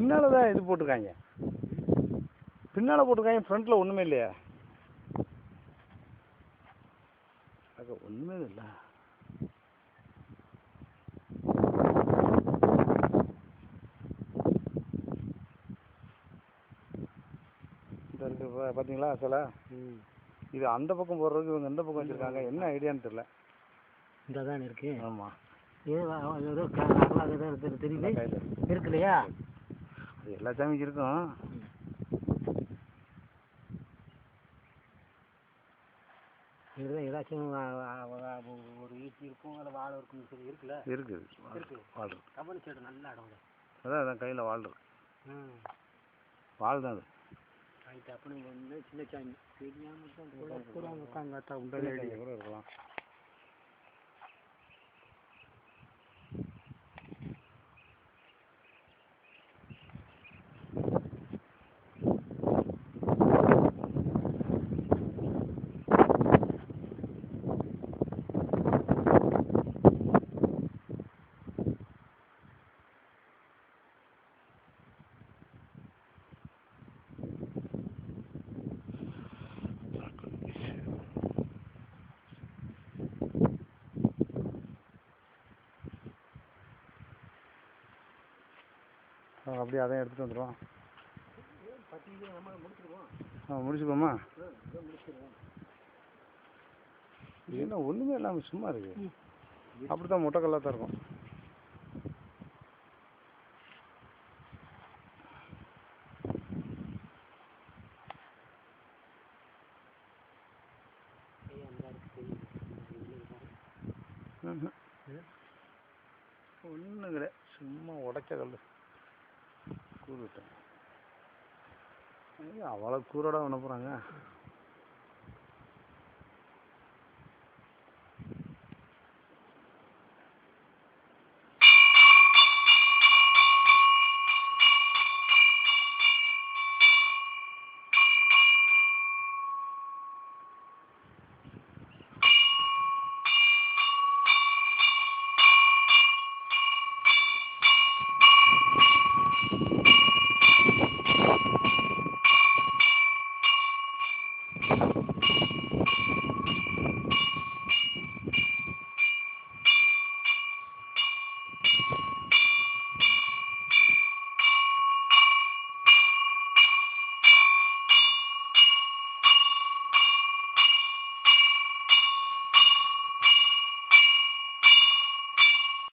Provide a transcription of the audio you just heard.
பின்னால் தான் இது போட்டிருக்காங்க, பின்னால் போட்டிருக்காங்க, ஃப்ரண்ட்டில் ஒன்றுமே இல்லையா? அது ஒன்றுமே இல்லை. இந்த இருக்கு பார்த்தீங்களா சில இது அந்த பக்கம் போடுறதுக்கு இவங்க இந்த பக்கம் வச்சுருக்காங்க. என்ன ஐடியான்னு தெரியல. இந்த தான் இருக்குது. ஆமாம், தெரியுது இருக்கு இல்லையா? அது எல்லா சாமிக்கும் இருக்கும். இதுதான் ஏதாச்சும் ஒரு ஈட்டி இருக்கும், அதில் வாழை இருக்கும், சரி இருக்குல்ல? இருக்குது, இருக்குது, வாழ் கபடி சேட்டு நல்ல இடம். அதான் அதான் கையில் வாழ் இருக்கு. வாழ் தான் அது. ரைட்டு. அப்போ நீங்கள் வந்து சின்ன சாமி தெரியாமல் தான் உட்காந்து உண்டே கூட இருக்கலாம். அப்படியே அதையும் எடுத்துகிட்டு வந்துடுவோம். முடிச்சுக்கோமா? என்ன ஒன்றுமே இல்லாமல் சும்மா இருக்கு. அப்படி தான் மொட்டைக்கல்லாக தான் இருக்கும். ஒன்றும் கிடையாது, சும்மா உடைச்ச கல் கூறு விட்டேன். அவ்வளோ கூரோட பண்ண போகிறாங்க.